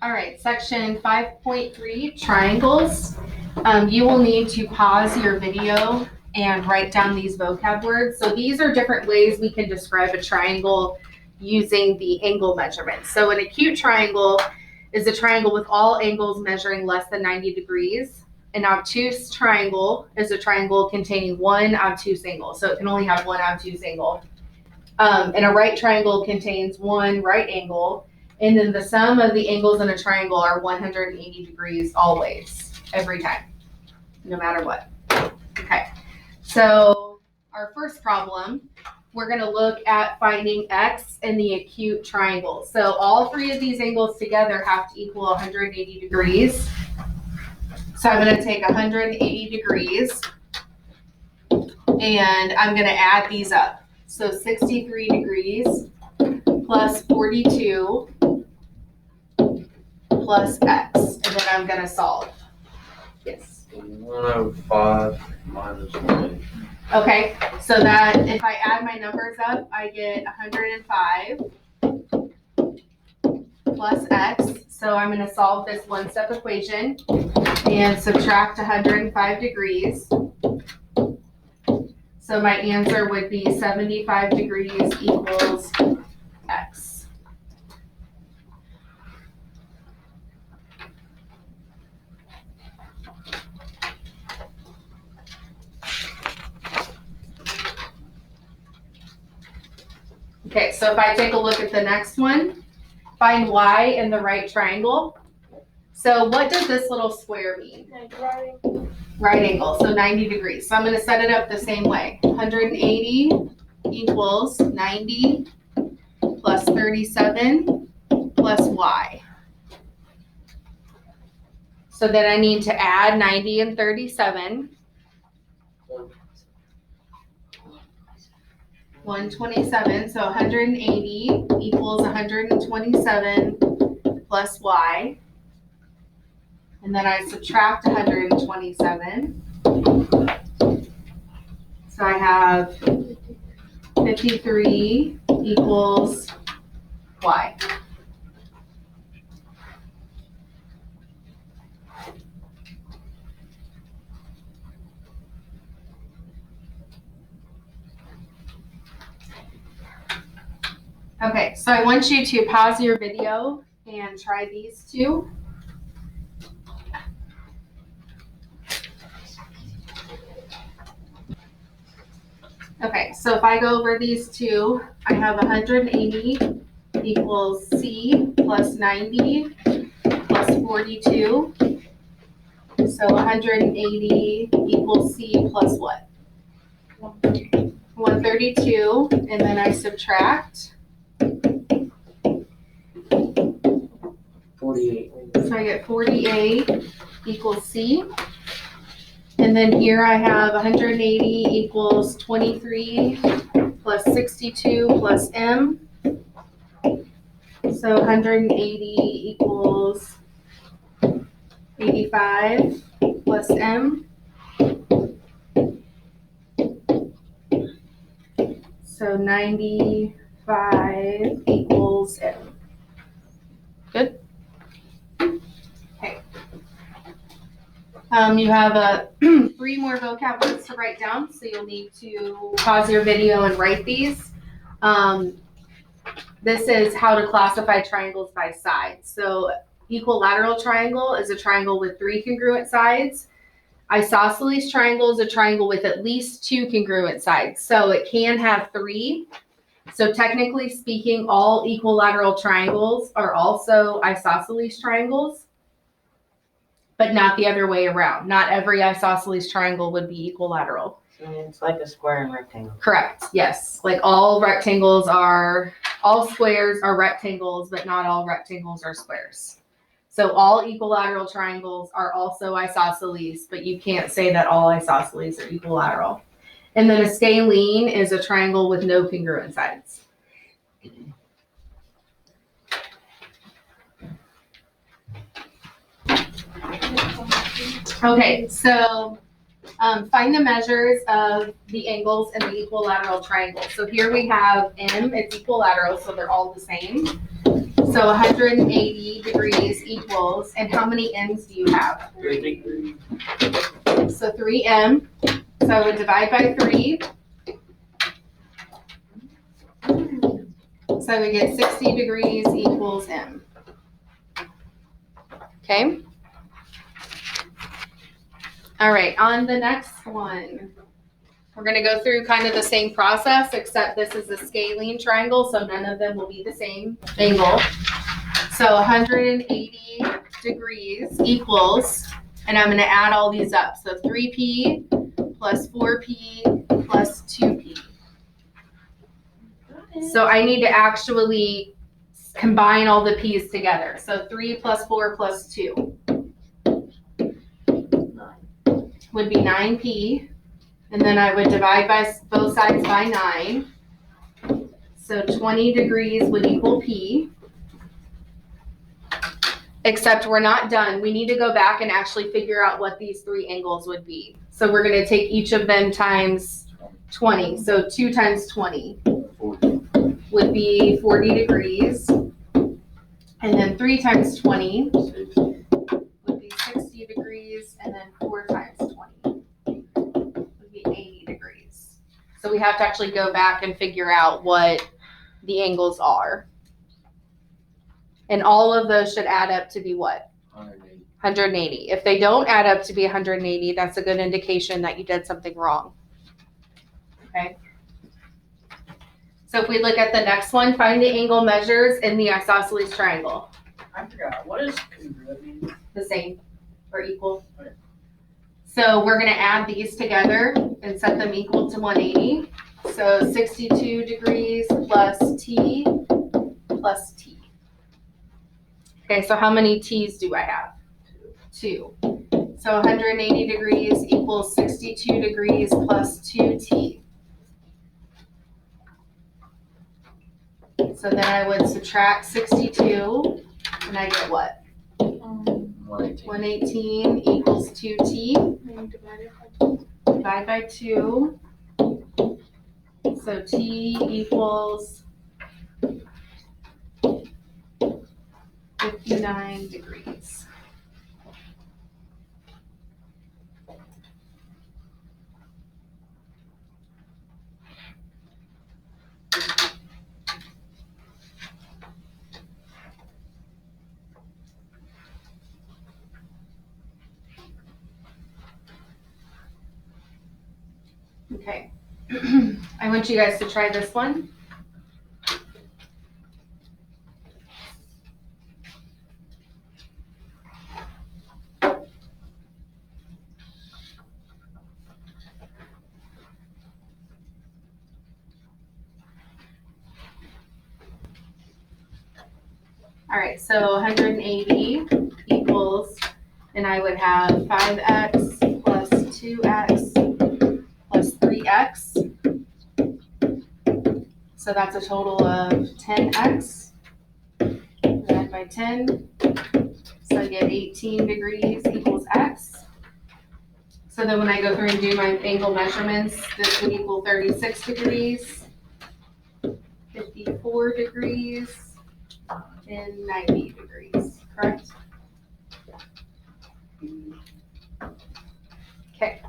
All right, section 5.3, triangles. You will need to pause your video and write down these vocab words. So these are different ways we can describe a triangle using the angle measurement. So an acute triangle is a triangle with all angles measuring less than 90 degrees. An obtuse triangle is a triangle containing one obtuse angle. So it can only have one obtuse angle. And a right triangle contains one right angle. And then the sum of the angles in a triangle are 180 degrees always, every time, no matter what. Okay, so our first problem, we're going to look at finding x in the acute triangle. So all three of these angles together have to equal 180 degrees. So I'm going to take 180 degrees and I'm going to add these up. So 63 degrees plus 42 plus x, and then I'm going to solve. Yes. 105 minus 1. Okay, so that if I add my numbers up, I get 105 plus x. So I'm going to solve this one-step equation and subtract 105 degrees. So my answer would be 75 degrees equals x. Okay, so if I take a look at the next one, find y in the right triangle. So what does this little square mean? Right angle, so 90 degrees. So I'm going to set it up the same way. 180 equals 90 plus 37 plus y. So then I need to add 90 and 37. 127, so 180 equals 127 plus y. And then I subtract 127. So I have 53 equals y. Okay, so I want you to pause your video and try these two. Okay, so if I go over these two, I have 180 equals c plus 90 plus 42. So 180 equals c plus what? 132, and then I subtract. 48. So I get 48 equals c. And then here I have 180 equals 23 plus 62 plus m. So 180 equals 85 plus m. So 95 equals m. Good? Okay. You have 3 more vocab words to write down, so you'll need to pause your video and write these. This is how to classify triangles by sides. So equilateral triangle is a triangle with 3 congruent sides. Isosceles triangle is a triangle with at least 2 congruent sides. So it can have 3. So technically speaking, all equilateral triangles are also isosceles triangles, but not the other way around. Not every isosceles triangle would be equilateral. So it's like a square and rectangle. Correct, yes. Like all squares are rectangles, but not all rectangles are squares. So all equilateral triangles are also isosceles, but you can't say that all isosceles are equilateral. And then a scalene is a triangle with no congruent sides. Okay, so find the measures of the angles in the equilateral triangle. So here we have M, it's equilateral, so they're all the same. So So 180 degrees equals, and how many ends do you have? 3. So 3m. So I would divide by 3. So I would get 60 degrees equals m. Okay? All right, on the next one, we're going to go through kind of the same process, except this is a scalene triangle, so none of them will be the same angle. So 180 degrees equals, and I'm going to add all these up. So 3p plus 4p plus 2p. So I need to actually combine all the p's together. So 3 plus 4 plus 2 would be 9p. And then I would divide by both sides by 9. So 20 degrees would equal p. Except we're not done. We need to go back and actually figure out what these 3 angles would be. So we're going to take each of them times 20. So 2 times 20 would be 40 degrees. And then 3 times 20 would be 60 degrees. And then 4 times 20 would be 80 degrees. So we have to actually go back and figure out what the angles are. And all of those should add up to be what? 180. 180. If they don't add up to be 180, that's a good indication that you did something wrong. Okay. So if we look at the next one, find the angle measures in the isosceles triangle. I forgot. What does congruent mean? The same or equal. Okay. So we're going to add these together and set them equal to 180. So 62 degrees plus t plus t. Okay, so how many t's do I have? 2. So 180 degrees equals 62 degrees plus 2t. So then I would subtract 62, and I get what? 118. 118 equals 2t. Divide by 2. So t equals 59 degrees. Okay. I want you guys to try this one. All right, so 180 equals, and I would have 5x plus 2x plus 3x. So that's a total of 10x. Divide by 10. So I get 18 degrees equals x. So then when I go through and do my angle measurements, this would equal 36 degrees, 54 degrees, and 90 degrees, correct? Okay.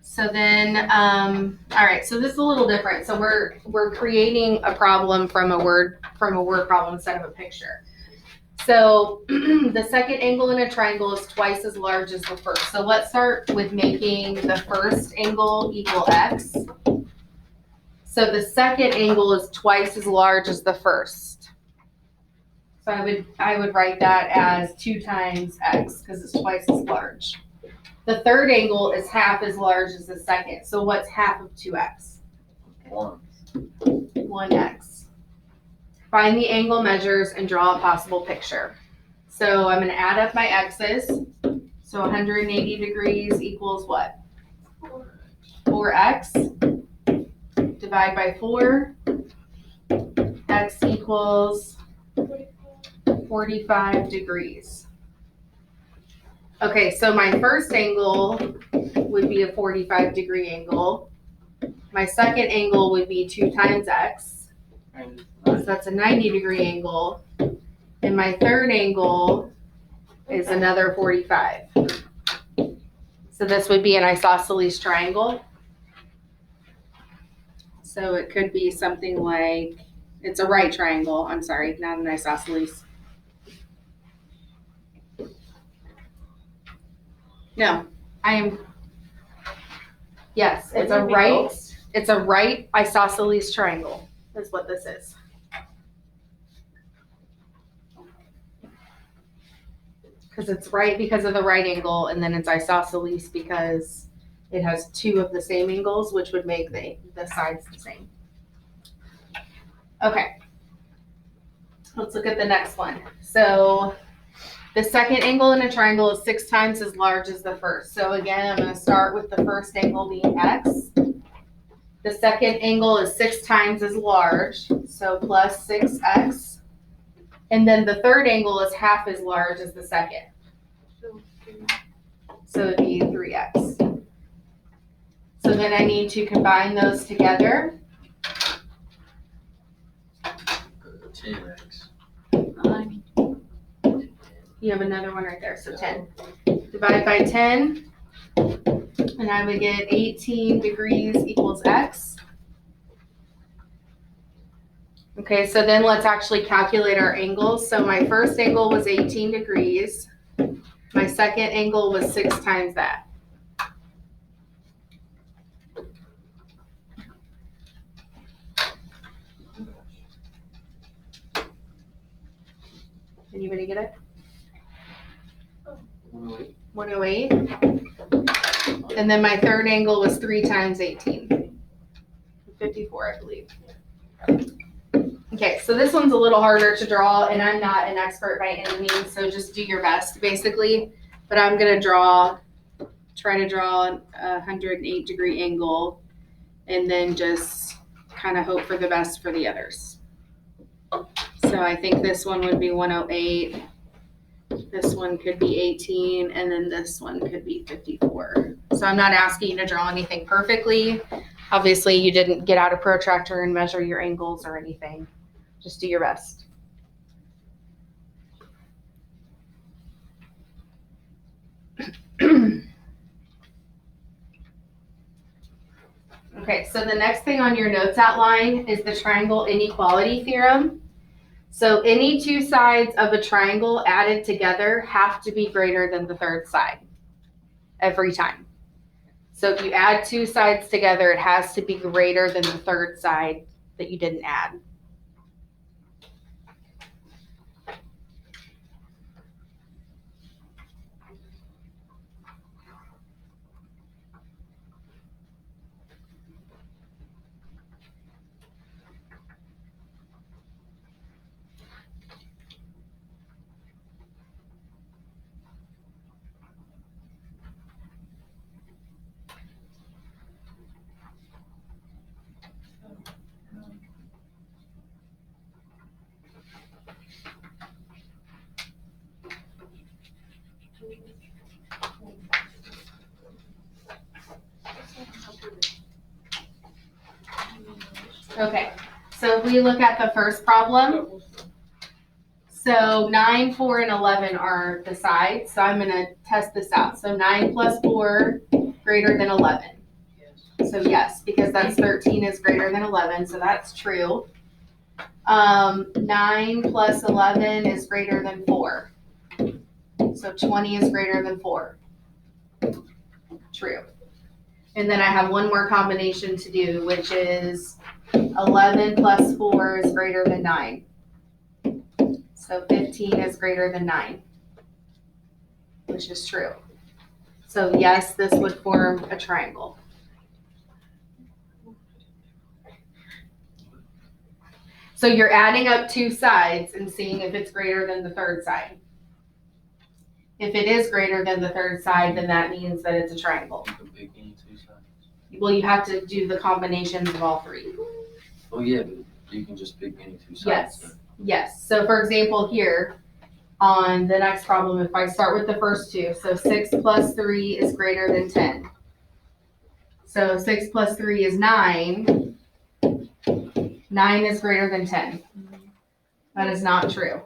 So then, all right, so this is a little different. So we're creating a problem from a word problem instead of a picture. So the second angle in a triangle is twice as large as the first. So let's start with making the first angle equal x. So the second angle is twice as large as the first. So I would write that as 2 times x because it's twice as large. The third angle is half as large as the second. So what's half of 2x? 1. 1x. Find the angle measures and draw a possible picture. So I'm going to add up my x's. So 180 degrees equals what? 4x. Divide by 4. X equals 45 degrees. Okay, so my first angle would be a 45 degree angle. My second angle would be 2 times x. So that's a 90-degree angle. And my third angle is another 45. So this would be an isosceles triangle. So it could be something like, it's a right triangle, I'm sorry, not an isosceles. No, yes, it's a right isosceles triangle, is what this is. Because it's right because of the right angle, and then it's isosceles because it has two of the same angles, which would make the sides the same. Okay. Let's look at the next one. So the second angle in a triangle is 6 times as large as the first. So again, I'm going to start with the first angle being x. The second angle is 6 times as large, so plus 6x. And then the third angle is half as large as the second. So it'd be 3x. So then I need to combine those together. 10x. You have another one right there, so 10. Divide by 10, and I would get 18 degrees equals x. Okay, so then let's actually calculate our angles. So my first angle was 18 degrees. My second angle was 6 times that. Anybody get it? 108. And then my third angle was 3 times 18. 54, I believe. Okay, so this one's a little harder to draw, and I'm not an expert by any means, so just do your best, basically. But I'm gonna try to draw a 108-degree angle, and then just kind of hope for the best for the others. So I think this one would be 108. This one could be 18, and then this one could be 54. So I'm not asking you to draw anything perfectly. Obviously, you didn't get out a protractor and measure your angles or anything. Just do your best. Okay, so the next thing on your notes outline is the triangle inequality theorem. So any two sides of a triangle added together have to be greater than the third side every time. So if you add two sides together, it has to be greater than the third side that you didn't add. Okay, so if we look at the first problem, so 9, 4, and 11 are the sides, so I'm going to test this out. So 9 plus 4 greater than 11. So yes, because that's 13 is greater than 11, so that's true. 9 plus 11 is greater than 4. So 20 is greater than 4. True. And then I have one more combination to do, which is 11 plus 4 is greater than 9. So 15 is greater than 9, which is true. So yes, this would form a triangle. So you're adding up two sides and seeing if it's greater than the third side. If it is greater than the third side, then that means that it's a triangle. You can pick any two sides. Well, you have to do the combinations of all three. Oh yeah, but you can just pick any two sides. Yes. Yes. So for example, here on the next problem, if I start with the first two, so 6 plus 3 is greater than 10. So 6 plus 3 is 9. 9 is greater than 10. That is not true.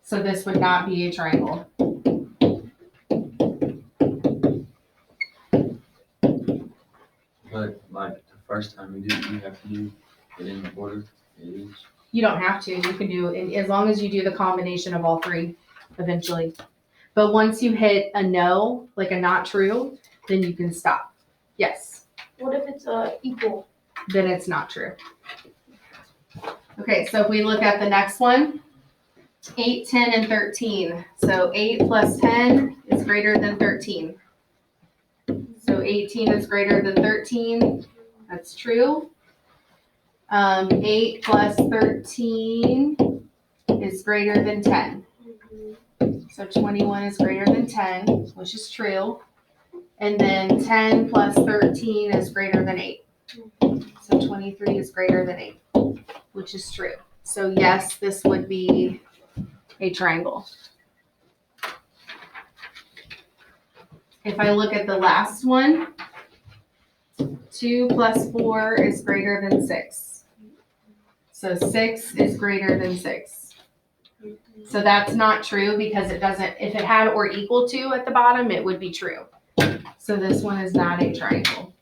So this would not be a triangle. But like the first time you do, you have to do it in the order it is. You don't have to. You can do it as long as you do the combination of all three eventually. But once you hit a no, like a not true, then you can stop. Yes. What if it's equal? Then it's not true. Okay, so if we look at the next one, 8, 10, and 13. So 8 plus 10 is greater than 13. So 18 is greater than 13. That's true. 8 plus 13 is greater than 10. So 21 is greater than 10, which is true. And then 10 plus 13 is greater than 8. So 23 is greater than 8, which is true. So yes, this would be a triangle. If I look at the last one, 2 plus 4 is greater than 6. So 6 is greater than 6. So that's not true because it doesn't, if it had or equal to at the bottom, it would be true. So this one is not a triangle.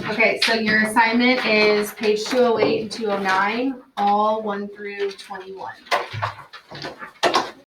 Okay, so your assignment is page 208 and 209, all 1 through 21.